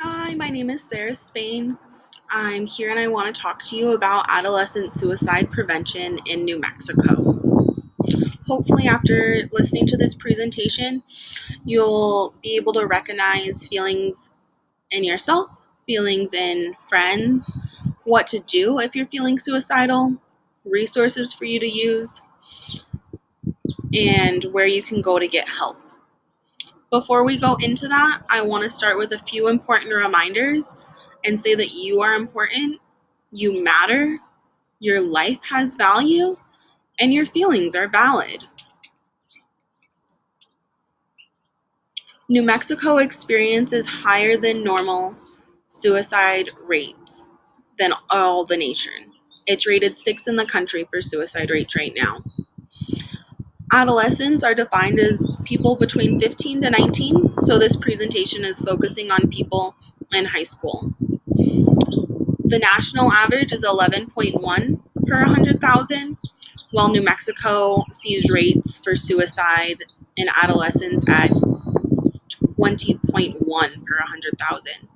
Hi, my name is Sarah Spain. I'm here and I want to talk to you about adolescent suicide prevention in New Mexico. Hopefully, after listening to this presentation, you'll be able to recognize feelings in yourself, feelings in friends, what to do if you're feeling suicidal, resources for you to use, and where you can go to get help. Before we go into that, I want to start with a few important reminders and say that you are important, you matter, your life has value, and your feelings are valid. New Mexico experiences higher than normal suicide rates than all the nation. It's rated 6th in the country for suicide rates right now. Adolescents are defined as people between 15 to 19, so this presentation is focusing on people in high school. The national average is 11.1 per 100,000, while New Mexico sees rates for suicide in adolescents at 20.1 per 100,000.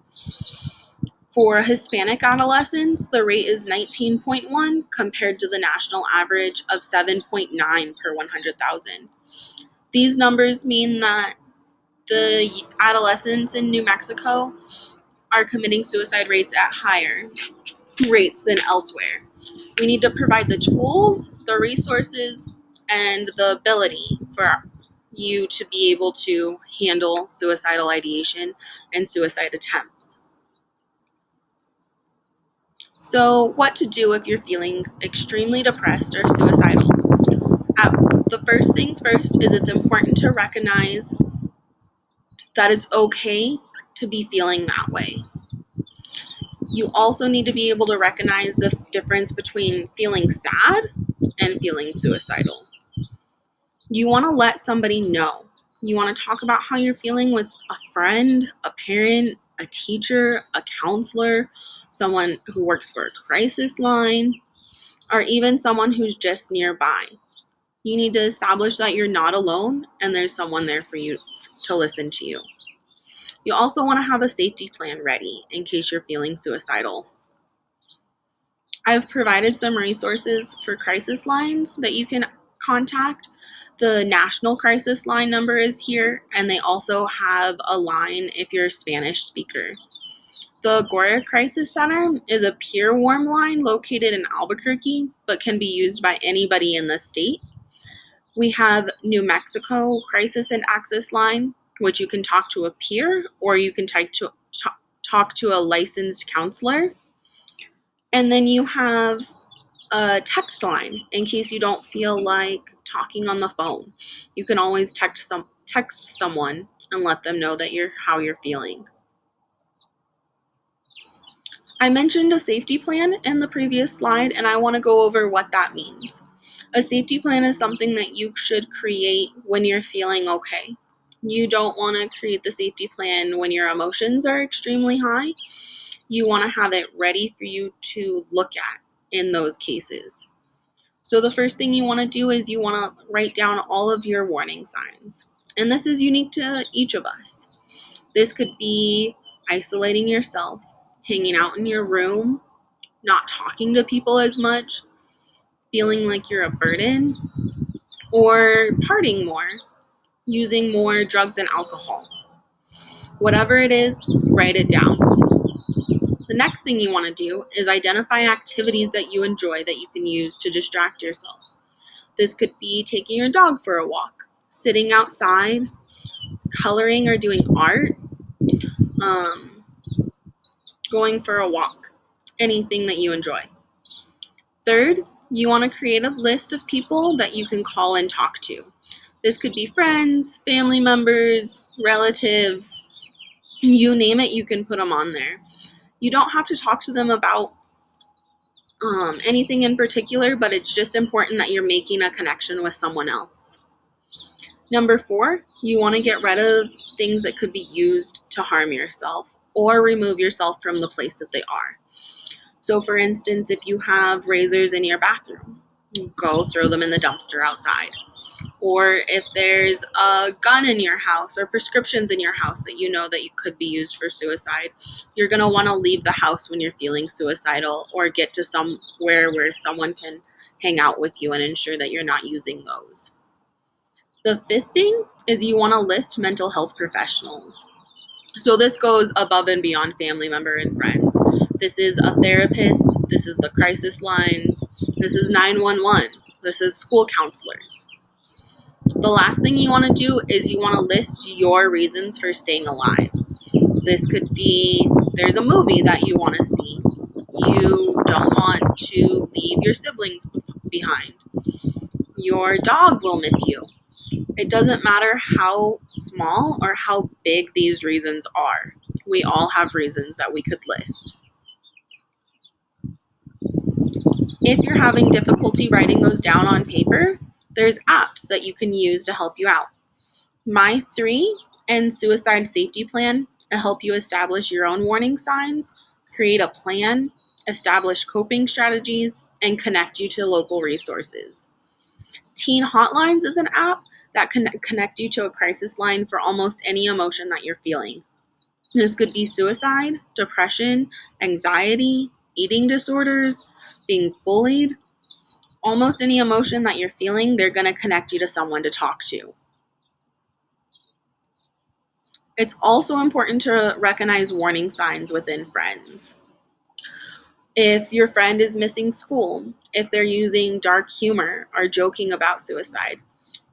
For Hispanic adolescents, the rate is 19.1 compared to the national average of 7.9 per 100,000. These numbers mean that the adolescents in New Mexico are committing suicide rates at higher rates than elsewhere. We need to provide the tools, the resources, and the ability for you to be able to handle suicidal ideation and suicide attempts. So, what to do if you're feeling extremely depressed or suicidal? The first things first is it's important to recognize that it's okay to be feeling that way. You also need to be able to recognize the difference between feeling sad and feeling suicidal. You want to let somebody know. You want to talk about how you're feeling with a friend, a parent, a teacher, a counselor, someone who works for a crisis line, or even someone who's just nearby. You need to establish that you're not alone and there's someone there for you to listen to you. You also want to have a safety plan ready in case you're feeling suicidal. I've provided some resources for crisis lines that you can contact. The national crisis line number is here, and they also have a line if you're a Spanish speaker. The Goya Crisis Center is a peer warm line located in Albuquerque, but can be used by anybody in the state. We have New Mexico Crisis and Access Line, which you can talk to a peer or you can talk to a licensed counselor. And then you have a text line in case you don't feel like talking on the phone. You can always text someone and let them know that how you're feeling. I mentioned a safety plan in the previous slide, and I want to go over what that means. A safety plan is something that you should create when you're feeling okay. You don't want to create the safety plan when your emotions are extremely high. You want to have it ready for you to look at in those cases. So the first thing you want to do is you want to write down all of your warning signs. And this is unique to each of us. This could be isolating yourself, hanging out in your room, not talking to people as much, feeling like you're a burden, or partying more, using more drugs and alcohol. Whatever it is, write it down. The next thing you want to do is identify activities that you enjoy that you can use to distract yourself. This could be taking your dog for a walk, sitting outside, coloring or doing art, um, going for a walk, anything that you enjoy. Third, you want to create a list of people that you can call and talk to. This could be friends, family members, relatives, you name it, you can put them on there. You don't have to talk to them about anything in particular, but it's just important that you're making a connection with someone else. Number 4, you want to get rid of things that could be used to harm yourself or remove yourself from the place that they are. So for instance, if you have razors in your bathroom, go throw them in the dumpster outside. or if there's a gun in your house or prescriptions in your house that you know that you could be used for suicide, you're going to want to leave the house when you're feeling suicidal, or get to somewhere where someone can hang out with you and ensure that you're not using those. The fifth thing is you want to list mental health professionals. So this goes above and beyond family member and friends. This is a therapist, this is the crisis lines, this is 911, this is school counselors. The last thing you want to do is you want to list your reasons for staying alive. This could be there's a movie that you want to see. You don't want to leave your siblings behind. Your dog will miss you. It doesn't matter how small or how big these reasons are. We all have reasons that we could list. If you're having difficulty writing those down on paper, there's apps that you can use to help you out. My 3 and Suicide Safety Plan will help you establish your own warning signs, create a plan, establish coping strategies, and connect you to local resources. Teen Hotlines is an app that can connect you to a crisis line for almost any emotion that you're feeling. This could be suicide, depression, anxiety, eating disorders, being bullied. Almost any emotion that you're feeling, they're going to connect you to someone to talk to. It's also important to recognize warning signs within friends. If your friend is missing school, if they're using dark humor or joking about suicide,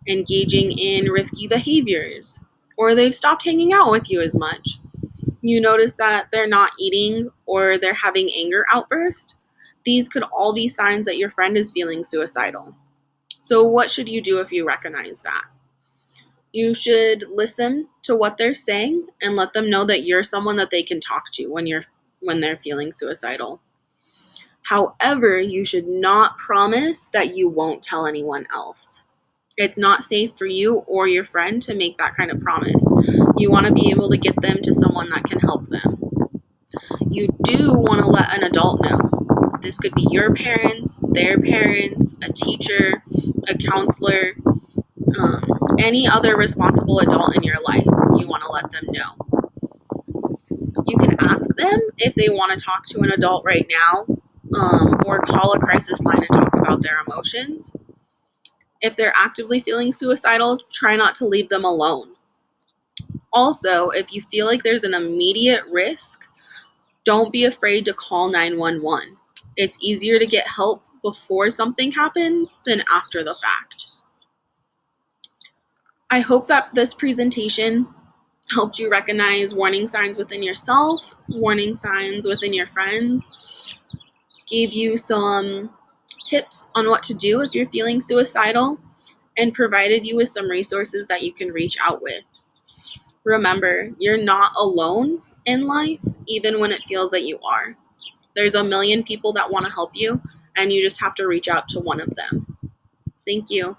engaging in risky behaviors, or they've stopped hanging out with you as much, you notice that they're not eating or they're having anger outbursts, these could all be signs that your friend is feeling suicidal. So what should you do if you recognize that? You should listen to what they're saying and let them know that you're someone that they can talk to when they're feeling suicidal. However, you should not promise that you won't tell anyone else. It's not safe for you or your friend to make that kind of promise. You want to be able to get them to someone that can help them. You do want to let an adult know. This could be your parents, their parents, a teacher, a counselor, any other responsible adult in your life. You want to let them know. You can ask them if they want to talk to an adult right now, or call a crisis line and talk about their emotions. If they're actively feeling suicidal, try not to leave them alone. Also, if you feel like there's an immediate risk, don't be afraid to call 911. It's easier to get help before something happens than after the fact. I hope that this presentation helped you recognize warning signs within yourself, warning signs within your friends, gave you some tips on what to do if you're feeling suicidal, and provided you with some resources that you can reach out with. Remember, you're not alone in life, even when it feels that you are. There's a million people that want to help you, and you just have to reach out to one of them. Thank you.